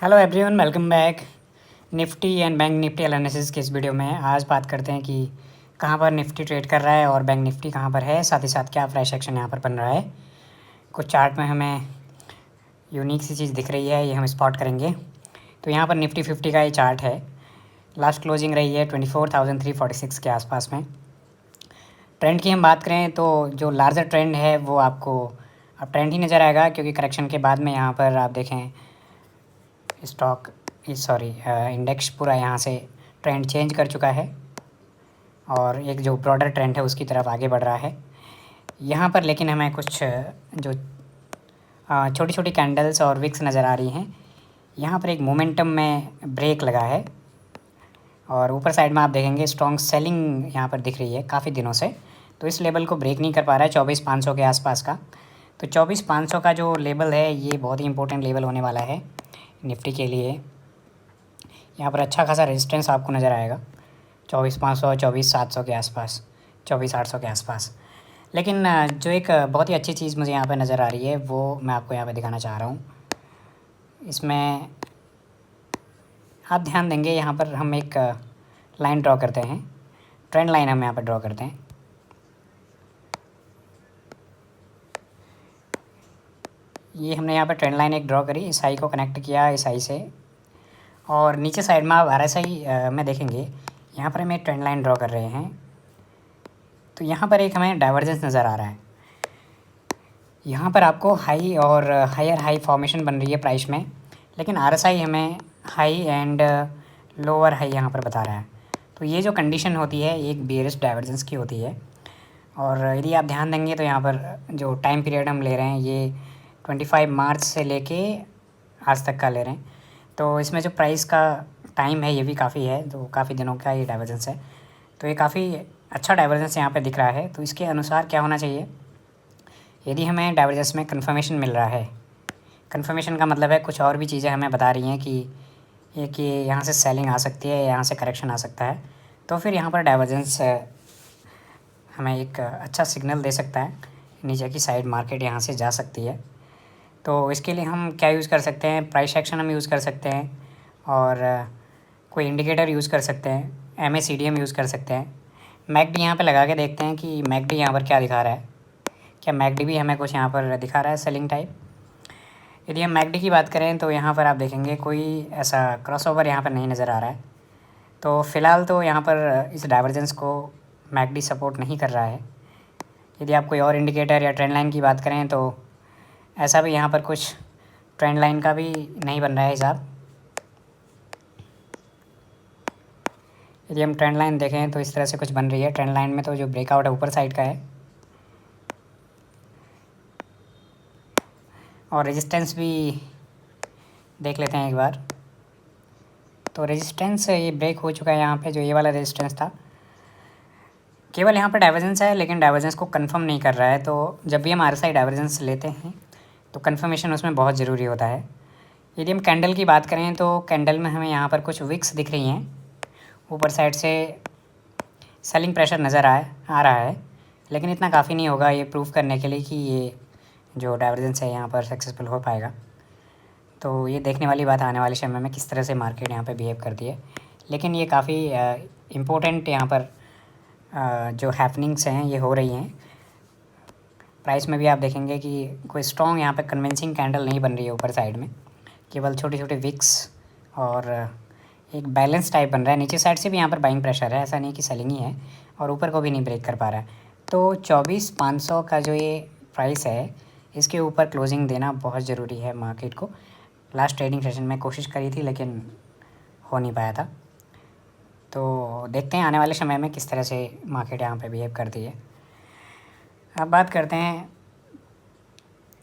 Hello everyone, welcome back. Nifty and bank Nifty analysis की इस video में आज बात करते हैं कि कहाँ पर निफ्टी ट्रेड कर रहा है और बैंक निफ्टी कहाँ पर है, साथ ही साथ क्या प्राइस एक्शन यहाँ पर बन रहा है। कुछ चार्ट में हमें यूनिक सी चीज़ दिख रही है, ये हम स्पॉट करेंगे। तो यहाँ पर निफ्टी 50 का ये चार्ट है। लास्ट क्लोजिंग रही है 24,346 के आसपास में। ट्रेंड की हम बात करें तो जो लार्जर ट्रेंड है वो आपको अब ट्रेंड ही नज़र आएगा, क्योंकि करेक्शन के बाद में यहाँ पर आप देखें स्टॉक इंडेक्स पूरा यहाँ से ट्रेंड चेंज कर चुका है और एक जो ब्रॉडर ट्रेंड है उसकी तरफ आगे बढ़ रहा है। यहाँ पर लेकिन हमें कुछ जो छोटी छोटी कैंडल्स और विक्स नज़र आ रही हैं। यहाँ पर एक मोमेंटम में ब्रेक लगा है और ऊपर साइड में आप देखेंगे स्ट्रॉन्ग सेलिंग यहाँ पर दिख रही है काफ़ी दिनों से। तो इस लेवल को ब्रेक नहीं कर पा रहा है 24,500 के आसपास का। तो 24,500 का जो लेवल है ये बहुत ही इंपॉर्टेंट लेवल होने वाला है निफ्टी के लिए। यहाँ पर अच्छा खासा रेजिस्टेंस आपको नज़र आएगा 24,500, 24,700 के आसपास, 24,800 के आसपास। लेकिन जो एक बहुत ही अच्छी चीज़ मुझे यहाँ पे नज़र आ रही है वो मैं आपको यहाँ पे दिखाना चाह रहा हूँ। इसमें आप ध्यान देंगे, यहाँ पर हम एक लाइन ड्रॉ करते हैं, ट्रेंड लाइन हम यहाँ पर ड्रॉ करते हैं। ये हमने यहाँ पर ट्रेंड लाइन एक ड्रॉ करी, इस हाई को कनेक्ट किया इस हाई से, और नीचे साइड में आप RSI में देखेंगे यहाँ पर हम एक ट्रेंड लाइन ड्रॉ कर रहे हैं। तो यहाँ पर एक हमें डाइवर्जेंस नज़र आ रहा है। यहाँ पर आपको हाई और हायर हाई फॉर्मेशन बन रही है प्राइस में, लेकिन RSI हमें हाई एंड लोअर हाई यहाँ पर बता रहा है। तो ये जो कंडीशन होती है एक बेयरिश डाइवर्जेंस की होती है। और यदि आप ध्यान देंगे तो यहाँ पर जो टाइम पीरियड हम ले रहे हैं ये 25 मार्च से लेके आज तक का ले रहे हैं। तो इसमें जो प्राइस का टाइम है ये भी काफ़ी है, तो काफ़ी दिनों का ये डाइवर्जेंस है। तो ये काफ़ी अच्छा डाइवर्जेंस यहाँ पे दिख रहा है। तो इसके अनुसार क्या होना चाहिए, यदि हमें डाइवर्जेंस में कंफर्मेशन मिल रहा है, कंफर्मेशन का मतलब है कुछ और भी चीज़ें हमें बता रही हैं कि यहाँ से सेलिंग आ सकती है, यहाँ से करेक्शन आ सकता है, तो फिर यहाँ पर डाइवर्जेंस हमें एक अच्छा सिग्नल दे सकता है, नीचे की साइड मार्केट यहाँ से जा सकती है। तो इसके लिए हम क्या यूज़ कर सकते हैं, प्राइस एक्शन हम यूज़ कर सकते हैं और कोई इंडिकेटर यूज़ कर सकते हैं, MACD हम यूज़ कर सकते हैं। मैकडी यहाँ पे लगा के देखते हैं कि मैकडी यहाँ पर क्या दिखा रहा है, क्या मैकडी भी हमें कुछ यहाँ पर दिखा रहा है सेलिंग टाइप। यदि हम मैकडी की बात करें तो यहाँ पर आप देखेंगे कोई ऐसा क्रॉसओवर यहाँ पर नहीं नज़र आ रहा है। तो फ़िलहाल तो यहाँ पर इस डाइवर्जेंस को मैकडी सपोर्ट नहीं कर रहा है। यदि आप कोई और इंडिकेटर या ट्रेंड लाइन की बात करें तो ऐसा भी यहाँ पर कुछ ट्रेंड लाइन का भी नहीं बन रहा है हिसाब। यदि हम ट्रेंड लाइन देखें तो इस तरह से कुछ बन रही है। ट्रेंड लाइन में तो जो ब्रेकआउट है ऊपर साइड का है और रेजिस्टेंस भी देख लेते हैं एक बार। तो रेजिस्टेंस ये ब्रेक हो चुका है यहाँ पे, जो ये वाला रेजिस्टेंस था। केवल यहाँ पर डाइवर्जेंस है लेकिन डाइवर्जेंस को कंफर्म नहीं कर रहा है। तो जब भी हम RSI डाइवर्जेंस लेते हैं तो कंफर्मेशन उसमें बहुत ज़रूरी होता है। यदि हम कैंडल की बात करें तो कैंडल में हमें यहाँ पर कुछ विक्स दिख रही हैं, ऊपर साइड से सेलिंग प्रेशर नज़र आ रहा है, लेकिन इतना काफ़ी नहीं होगा ये प्रूव करने के लिए कि ये जो डाइवर्जेंस है यहाँ पर सक्सेसफुल हो पाएगा। तो ये देखने वाली बात आने वाले समय में किस तरह से मार्केट यहाँ पे बिहेव करती है। लेकिन ये काफ़ी इम्पोर्टेंट यहाँ पर जो हैपनिंग्स हैं ये हो रही हैं। प्राइस में भी आप देखेंगे कि कोई स्ट्रॉन्ग यहाँ पे कन्विंसिंग कैंडल नहीं बन रही है ऊपर साइड में, केवल छोटे छोटे विक्स और एक बैलेंस टाइप बन रहा है। नीचे साइड से भी यहाँ पर बाइंग प्रेशर है, ऐसा नहीं कि सेलिंग ही है, और ऊपर को भी नहीं ब्रेक कर पा रहा है। तो 24,500 का जो ये प्राइस है इसके ऊपर क्लोजिंग देना बहुत ज़रूरी है मार्केट को। लास्ट ट्रेडिंग सेशन में कोशिश करी थी लेकिन हो नहीं पाया था। तो देखते हैं आने वाले समय में किस तरह से मार्केट यहाँ पे बिहेव करती है। अब बात करते हैं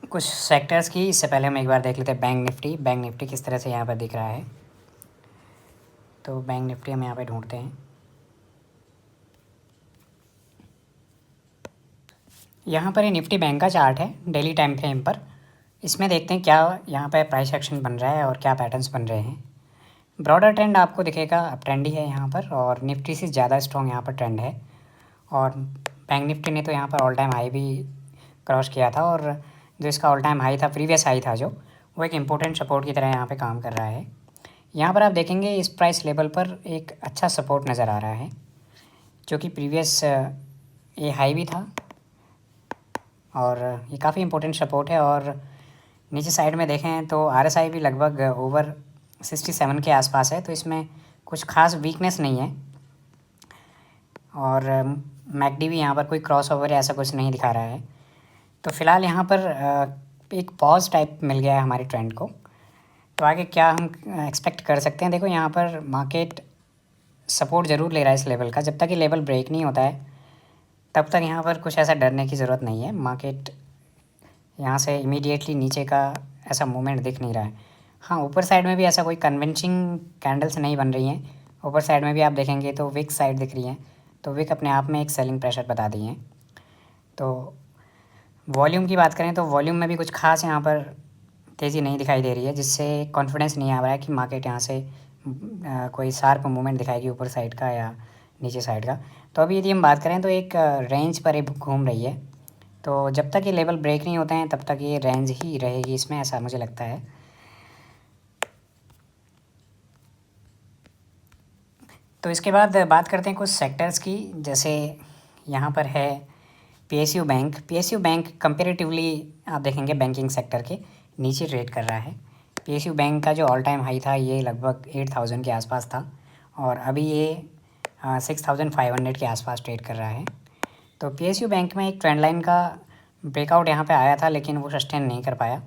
कुछ सेक्टर्स की। इससे पहले हम एक बार देख लेते हैं बैंक निफ्टी किस तरह से यहाँ पर दिख रहा है। तो बैंक निफ्टी हम यहाँ पे ढूंढते हैं। यहाँ पर ये निफ्टी बैंक का चार्ट है डेली टाइम फ्रेम पर। इसमें देखते हैं क्या यहाँ पे प्राइस एक्शन बन रहा है और क्या पैटर्न्स बन रहे हैं। ब्रॉडर ट्रेंड आपको दिखेगा अप ट्रेंड ही है यहाँ पर, और निफ्टी से ज़्यादा स्ट्रॉन्ग यहाँ पर ट्रेंड है। और बैंक निफ्टी ने तो यहाँ पर ऑल टाइम हाई भी क्रॉस किया था, और जो इसका ऑल टाइम हाई था, प्रीवियस हाई था जो, वो एक इम्पोर्टेंट सपोर्ट की तरह यहाँ पे काम कर रहा है। यहाँ पर आप देखेंगे इस प्राइस लेवल पर एक अच्छा सपोर्ट नज़र आ रहा है, जो कि प्रीवियस ये हाई भी था और ये काफ़ी इम्पोर्टेंट सपोर्ट है। और नीचे साइड में देखें तो RSI भी लगभग ओवर 67 के आसपास है, तो इसमें कुछ खास वीकनेस नहीं है। और MACD भी यहाँ पर कोई क्रॉस ओवर ऐसा कुछ नहीं दिखा रहा है। तो फ़िलहाल यहाँ पर एक पॉज टाइप मिल गया है हमारी ट्रेंड को। तो आगे क्या हम एक्सपेक्ट कर सकते हैं? देखो यहाँ पर मार्केट सपोर्ट ज़रूर ले रहा है इस लेवल का। जब तक ये लेवल ब्रेक नहीं होता है तब तक यहाँ पर कुछ ऐसा डरने की ज़रूरत नहीं है। मार्केट यहाँ से इमीडिएटली नीचे का ऐसा मूवमेंट दिख नहीं रहा है। हाँ, ऊपर साइड में भी ऐसा कोई कन्विंसिंग कैंडल्स नहीं बन रही हैं। ऊपर साइड में भी आप देखेंगे तो विक साइड दिख रही हैं, तो विक अपने आप में एक सेलिंग प्रेशर बता दी है। तो वॉल्यूम की बात करें तो वॉल्यूम में भी कुछ खास यहाँ पर तेज़ी नहीं दिखाई दे रही है, जिससे कॉन्फिडेंस नहीं आ रहा है कि मार्केट यहाँ से कोई शार्प मूवमेंट दिखाएगी ऊपर साइड का या नीचे साइड का। तो अभी यदि हम बात करें तो एक रेंज पर ये घूम रही है। तो जब तक ये लेवल ब्रेक नहीं होते हैं तब तक ये रेंज ही रहेगी इसमें, ऐसा मुझे लगता है। तो इसके बाद बात करते हैं कुछ सेक्टर्स की। जैसे यहाँ पर है PSU बैंक कंपेरेटिवली आप देखेंगे बैंकिंग सेक्टर के नीचे ट्रेड कर रहा है। PSU बैंक का जो ऑल टाइम हाई था ये लगभग 8000 के आसपास था और अभी ये 6500 के आसपास ट्रेड कर रहा है। तो PSU बैंक में एक ट्रेंड लाइन का ब्रेकआउट यहाँ पे आया था, लेकिन वो सस्टेन नहीं कर पाया।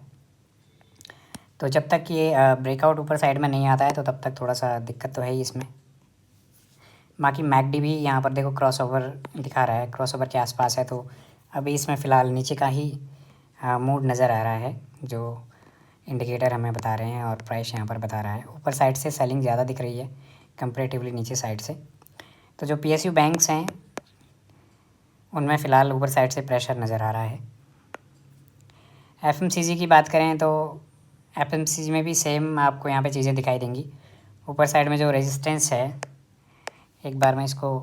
तो जब तक ये ब्रेकआउट ऊपर साइड में नहीं आता है तो तब तक थोड़ा सा दिक्कत तो है ही इसमें। बाकी MACD भी यहाँ पर देखो क्रॉसओवर दिखा रहा है, क्रॉसओवर के आसपास है। तो अभी इसमें फ़िलहाल नीचे का ही मूड नज़र आ रहा है, जो इंडिकेटर हमें बता रहे हैं और प्राइस यहाँ पर बता रहा है। ऊपर साइड से सेलिंग ज़्यादा दिख रही है कंपैरेटिवली नीचे साइड से। तो जो PSU बैंक्स हैं उनमें फ़िलहाल ऊपर साइड से प्रेशर नज़र आ रहा है। FMCG की बात करें तो FMCG में भी सेम आपको यहाँ पे चीज़ें दिखाई देंगी। ऊपर साइड में जो रेजिस्टेंस है, एक बार मैं इसको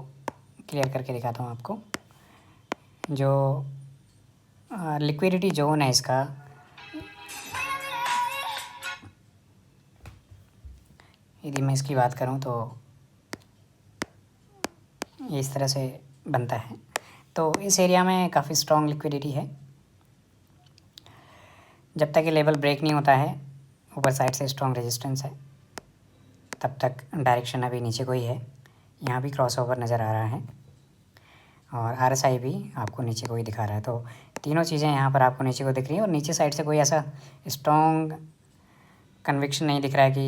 क्लियर करके दिखाता हूँ आपको। जो लिक्विडिटी जोन है इसका, यदि मैं इसकी बात करूँ तो ये इस तरह से बनता है। तो इस एरिया में काफ़ी स्ट्रॉन्ग लिक्विडिटी है। जब तक ये लेवल ब्रेक नहीं होता है, ऊपर साइड से स्ट्रॉन्ग रेजिस्टेंस है, तब तक डायरेक्शन अभी नीचे को ही है। यहाँ भी क्रॉसओवर नज़र आ रहा है और RSI भी आपको नीचे को ही दिखा रहा है। तो तीनों चीज़ें यहाँ पर आपको नीचे को दिख रही हैं और नीचे साइड से कोई ऐसा स्ट्रॉन्ग कन्विक्शन नहीं दिख रहा है कि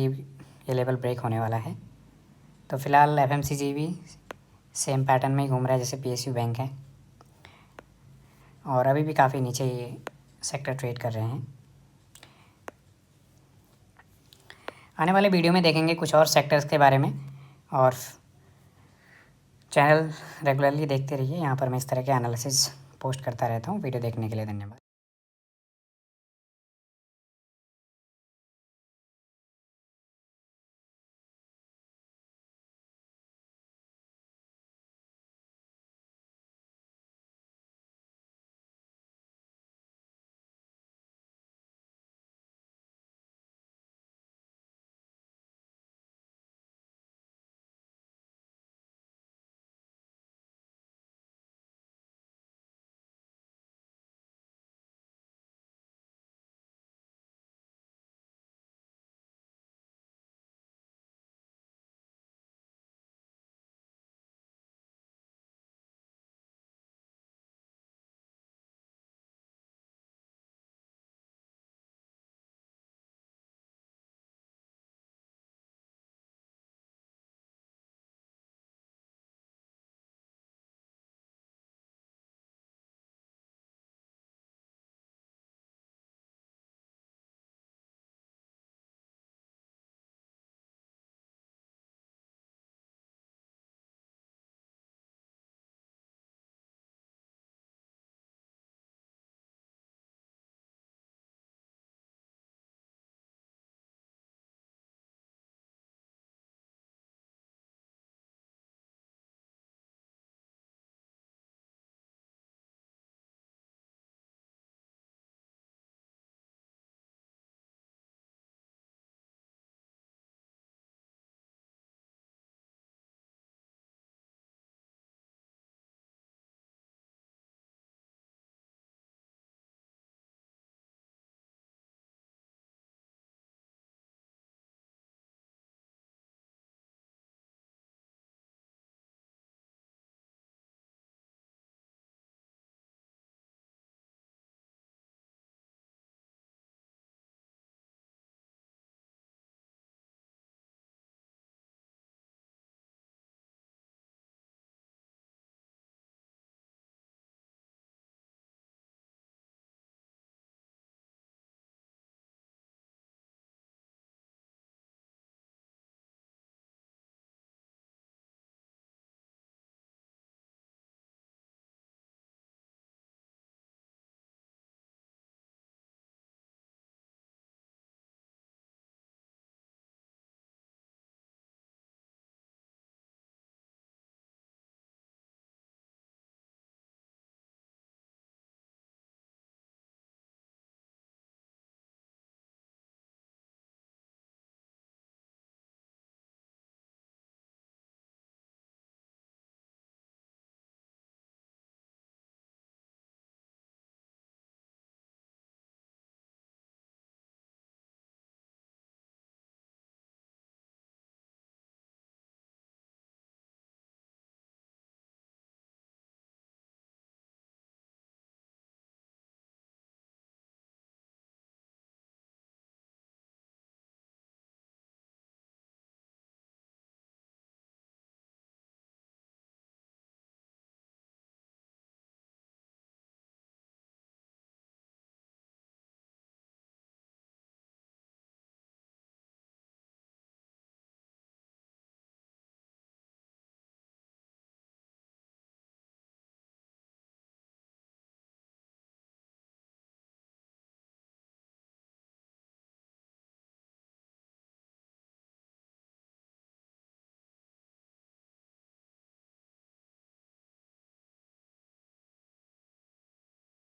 ये लेवल ब्रेक होने वाला है। तो फ़िलहाल FMCG भी सेम पैटर्न में ही घूम रहा है जैसे PSU बैंक है और अभी भी काफ़ी नीचे ये सेक्टर ट्रेड कर रहे हैं। आने वाले वीडियो में देखेंगे कुछ और सेक्टर्स के बारे में और चैनल रेगुलरली देखते रहिए। यहाँ पर मैं इस तरह के एनालिसिस पोस्ट करता रहता हूँ। वीडियो देखने के लिए धन्यवाद।